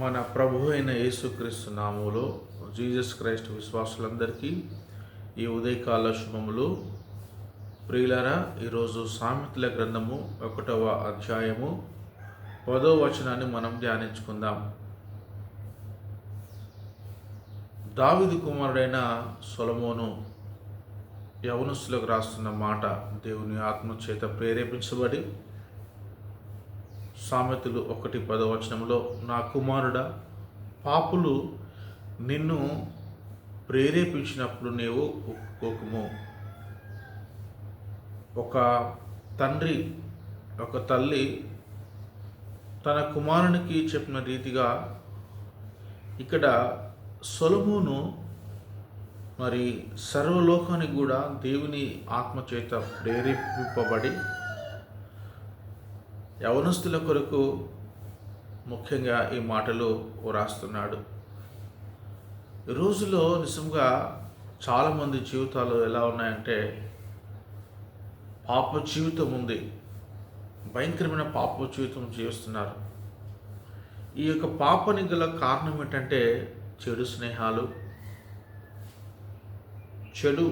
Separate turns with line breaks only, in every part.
మన ప్రభు అయిన యేసుక్రీస్తు నామములో జీసస్ క్రైస్ట్ విశ్వాసులందరికీ ఈ ఉదయకాల శుభములు. ప్రియులారా, ఈరోజు సామెతల గ్రంథము 1వ అధ్యాయము 10వ వచనాన్ని మనం ధ్యానించుకుందాం. దావీదు కుమారుడైన సొలొమోను యవనస్తులకు రాస్తున్న మాట దేవుని ఆత్మ చేత ప్రేరేపించబడి సామెతలు 1:10 వచనంలో, నా కుమారుడా, పాపులు నిన్ను ప్రేరేపించినప్పుడు నీవు ఒప్పుకోకుము. ఒక తండ్రి, ఒక తల్లి తన కుమారునికి చెప్పిన రీతిగా ఇక్కడ సొలొమోను మరి సర్వలోకానికి కూడా దేవుని ఆత్మచేత ప్రేరేపింపబడి యవనస్తుల కొరకు ముఖ్యంగా ఈ మాటలు వ్రాస్తున్నాడు. ఈ రోజులో నిజంగా చాలామంది జీవితాలు ఎలా ఉన్నాయంటే, పాప జీవితం ఉంది, భయంకరమైన పాప జీవితం జీవిస్తున్నారు. ఈ యొక్క పాపని గల కారణం ఏంటంటే చెడు స్నేహాలు, చెడు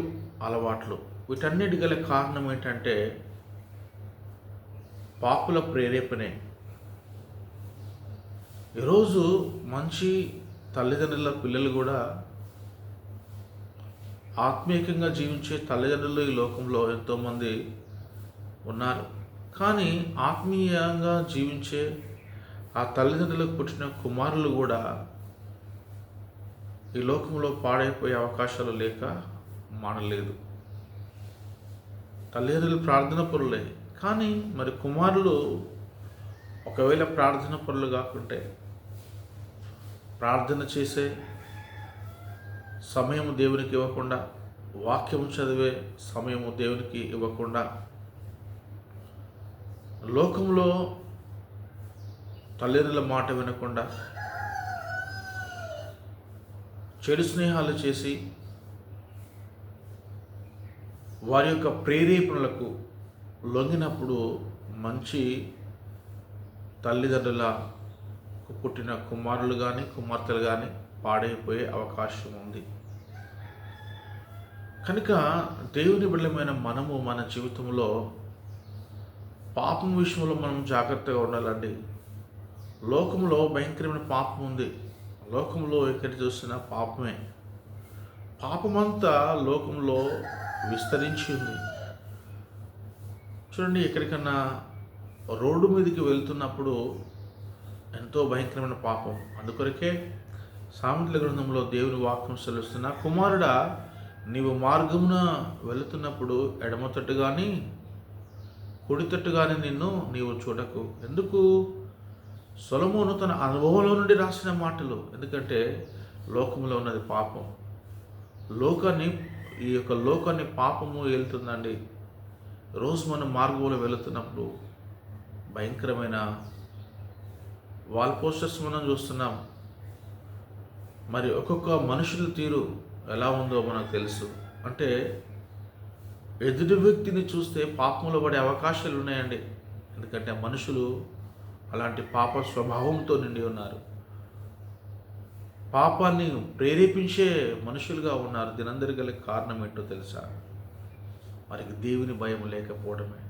అలవాట్లు. వీటన్నిటి గల కారణం ఏంటంటే పాపుల ప్రేరేపణే. ఈరోజు మంచి తల్లిదండ్రుల పిల్లలు కూడా, ఆత్మీయంగా జీవించే తల్లిదండ్రులు ఈ లోకంలో ఎంతోమంది ఉన్నారు. కానీ ఆత్మీయంగా జీవించే ఆ తల్లిదండ్రులకు పుట్టిన కుమారులు కూడా ఈ లోకంలో పాడైపోయే అవకాశాలు లేక మానలేదు. తల్లిదండ్రులు ప్రార్థన పరులే, కానీ మరి కుమారులు ఒకవేళ ప్రార్థన పనులు కాకుంటే, ప్రార్థన చేసే సమయం దేవునికి ఇవ్వకుండా, వాక్యం చదివే సమయము దేవునికి ఇవ్వకుండా, లోకంలో తల్లిదండ్రుల మాట వినకుండా చెడు స్నేహాలు చేసి వారి యొక్క ప్రేరేపణలకు లొంగినప్పుడు మంచి తల్లిదండ్రులకు పుట్టిన కుమారులు కానీ కుమార్తెలు కానీ పాడైపోయే అవకాశం ఉంది. కనుక దేవుని బిడ్డలమైన మనము మన జీవితంలో పాపం విషయంలో మనం జాగ్రత్తగా ఉండాలండి. లోకంలో భయంకరమైన పాపం ఉంది. లోకంలో ఎక్కడ చూసినా పాపమే. పాపమంతా లోకంలో విస్తరించి ఉంది. చూడండి, ఎక్కడికన్నా రోడ్డు మీదకి వెళ్తున్నప్పుడు ఎంతో భయంకరమైన పాపం. అందుకొరకే సామెతల గ్రంథంలో దేవుని వాక్యం సెలవుస్తున్న, కుమారుడా, నీవు మార్గమున వెళుతున్నప్పుడు ఎడమ తట్టు కానీ కుడి తట్టు కానీ నీవు చూడకు. ఎందుకు? సొలొమోను తన అనుభవంలో నుండి రాసిన మాటలు. ఎందుకంటే లోకంలో ఉన్నది పాపం. ఈ యొక్క లోకాన్ని పాపము వెళ్తుందండి. రోజు మనం మార్గంలో వెళుతున్నప్పుడు భయంకరమైన వాల్ పోస్టర్స్ మనం చూస్తున్నాం. మరి ఒక్కొక్క మనుషుల తీరు ఎలా ఉందో మనకు తెలుసు. అంటే ఎదుటి వ్యక్తిని చూస్తే పాపంలో పడే అవకాశాలు ఉన్నాయండి. ఎందుకంటే మనుషులు అలాంటి పాప స్వభావంతో నిండి ఉన్నారు. పాపాన్ని ప్రేరేపించే మనుషులుగా ఉన్నారు. దీనందరి గల కారణం ఏంటో తెలుసా? వారికి దేవుని భయం లేకపోవడమే.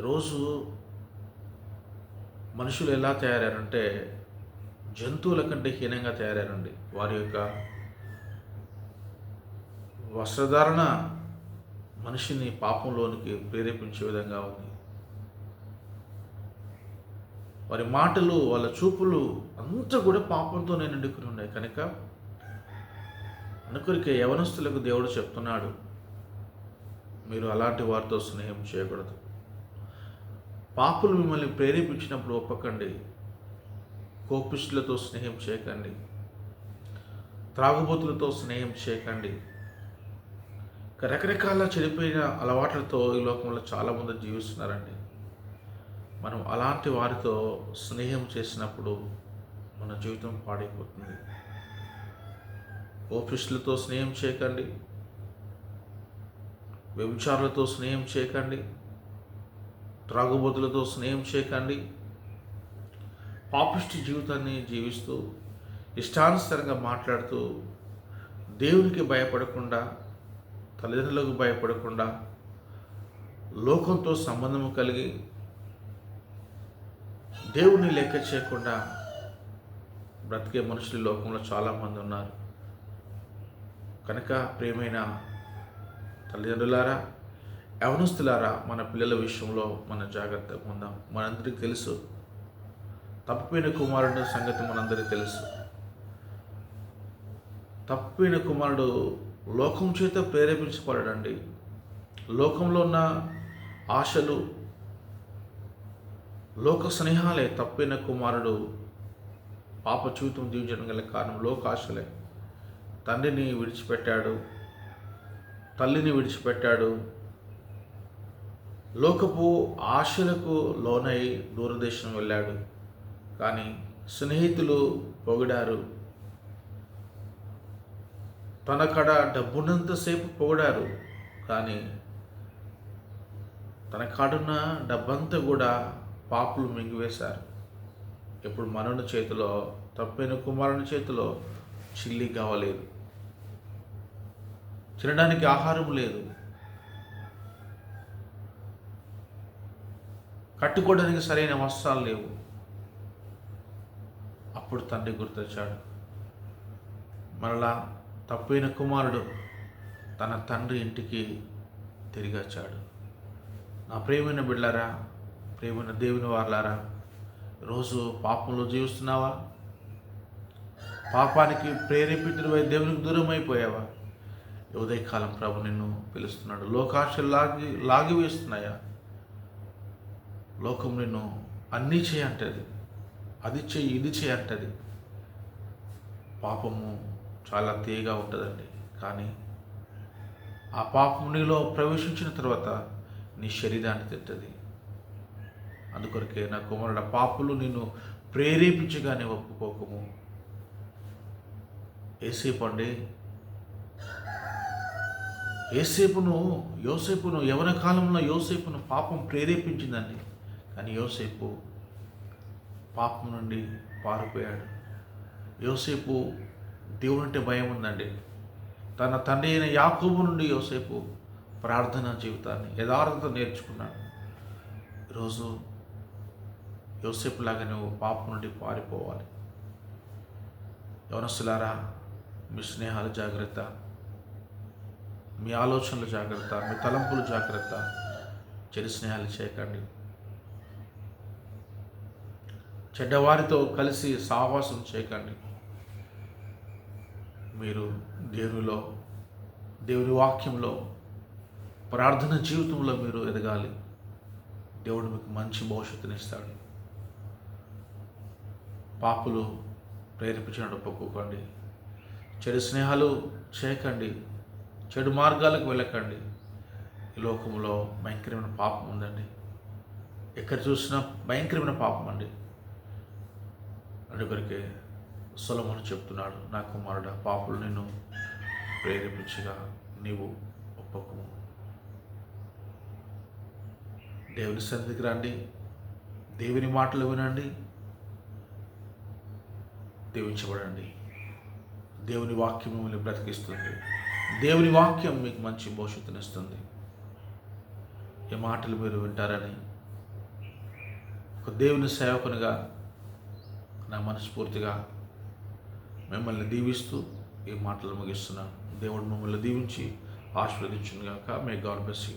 రోజు మనుషులు ఎలా తయారారంటే జంతువుల కంటే హీనంగా తయారారండి. వారి యొక్క వస్త్రధారణ మనిషిని పాపంలోనికి ప్రేరేపించే విధంగా ఉంది. వారి మాటలు, వాళ్ళ చూపులు అంతా కూడా పాపంతో నిండుకుని ఉన్నాయి. కనుక అనుకొరికే యవనస్తులకు దేవుడు చెప్తున్నాడు, మీరు అలాంటి వారితో స్నేహం చేయకూడదు. పాపులు మిమ్మల్ని ప్రేరేపించినప్పుడు ఒప్పకండి. కోపిష్టులతో స్నేహం చేయకండి. త్రాగుబోతులతో స్నేహం చేయకండి. రకరకాల చెడిపోయిన అలవాట్లతో ఈ లోకంలో చాలామంది జీవిస్తున్నారండి. మనం అలాంటి వారితో స్నేహం చేసినప్పుడు మన జీవితం పాడైపోతుంది. కోపిష్టులతో స్నేహం చేయకండి. వ్యభిచారులతో స్నేహం చేయకండి. త్రాగుబోతులతో స్నేహం చేయకండి. పాపిష్టి జీవితాన్ని జీవిస్తూ ఇష్టానుసారంగా మాట్లాడుతూ దేవునికి భయపడకుండా, తల్లిదండ్రులకు భయపడకుండా, లోకంతో సంబంధం కలిగి దేవుని లెక్క చేయకుండా బ్రతికే మనుషులు ఈ లోకంలో చాలామంది ఉన్నారు. కనుక ప్రియమైన తల్లిదండ్రులారా, యవనస్తులారా, మన పిల్లల విషయంలో మన జాగ్రత్తగా ఉందాం. మనందరికీ తెలుసు, తప్పిపోయిన కుమారుడు సంగతి మనందరికీ తెలుసు. తప్పిపోయిన కుమారుడు లోకం చేత ప్రేరేపించబడడండి. లోకంలో ఉన్న ఆశలు, లోక స్నేహాలే తప్పిన కుమారుడు పాప జీవితం జీవించడం గల కారణం. లోకాశలే. తండ్రిని విడిచిపెట్టాడు, తల్లిని విడిచిపెట్టాడు, లోకపు ఆశలకు లోనై దూరదేశం వెళ్ళాడు. కానీ స్నేహితులు పొగిడారు, తన కడ డబ్బున్నంతసేపు పొగిడారు. కానీ తన కాడున్న డబ్బంతా కూడా పాపులు మింగివేశారు. ఇప్పుడు మనుని చేతిలో, తప్పైన కుమారుని చేతిలో చిల్లి కావలేదు, తినడానికి ఆహారం లేదు, కట్టుకోవడానికి సరైన వస్త్రాలు లేవు. అప్పుడు తండ్రి గుర్తొచ్చాడు. మరలా తప్పైన కుమారుడు తన తండ్రి ఇంటికి తిరిగి వచ్చాడు. నా ప్రియమైన బిడ్డలారా, ప్రియమైన దేవుని వారలారా, రోజు పాపంలో జీవిస్తున్నావా? పాపానికి ప్రేరేపితుడివై దేవునికి దూరం అయిపోయావా? ఉదయకాలం ప్రభు నిన్ను పిలుస్తున్నాడు. లోకాశలు లాగి వేస్తున్నాయా? లోకం నిన్ను అన్నీ చేయంటది, అది చెయ్యి, ఇది చేయంటది. పాపము చాలా తీయగా ఉంటుందండి. కానీ ఆ పాపం నీలో ప్రవేశించిన తర్వాత నీ శరీరాన్ని తింటది. అందుకొరకే నా కుమారుడ, పాపులు నిన్ను ప్రేరేపించగానే ఒప్పుకోకము. యోసేపును యవన కాలంలో యోసేపును పాపం ప్రేరేపించిందండి. కానీ యోసేపు పాపం నుండి పారిపోయాడు. యోసేపు దేవునంటే భయం ఉందండి. తన తండ్రి అయిన యాకోబు నుండి యోసేపు ప్రార్థనా జీవితాన్ని, యథార్థత నేర్చుకున్నాడు. ఈరోజు యోసేపులాగా నువ్వు పాపం నుండి పారిపోవాలి. యవనస్తులారా, మీ స్నేహాలు జాగ్రత్త, మీ ఆలోచనలు జాగ్రత్త, మీ తలంపులు జాగ్రత్త. చెడు స్నేహాలు చేయకండి. చెడ్డవారితో కలిసి సహవాసం చేయకండి. మీరు దేవుని వాక్యంలో, ప్రార్థన జీవితంలో మీరు ఎదగాలి. దేవుడు మీకు మంచి భవిష్యత్తునిస్తాడు. పాపులు ప్రేరేపించినట్టు ఒప్పుకోకండి. చెడు స్నేహాలు చేయకండి. చెడు మార్గాలకు వెళ్ళకండి. ఈ లోకంలో భయంకరమైన పాపం ఉందండి. ఎక్కడ చూసినా భయంకరమైన పాపం అండి. అందుకొరకే సొలొమోను చెప్తున్నాడు, నా కుమారుడా, పాపులు నిన్ను ప్రేరేపించగా నీవు ఒప్పుకోము. దేవుని సన్నిధికి రండి, దేవుని మాటలు వినండి, దీవించబడండి. దేవుని వాక్యం మిమ్మల్ని బ్రతికిస్తుంది. దేవుని వాక్యం మీకు మంచి భవిష్యత్తునిస్తుంది. ఈ మాటలు మీరు వింటారని ఒక దేవుని సేవకునిగా నా మనస్ఫూర్తిగా మిమ్మల్ని దీవిస్తూ ఈ మాటలు ముగిస్తున్నాను. దేవుడు మిమ్మల్ని దీవించి ఆశీర్వదించును గాక. May God bless you.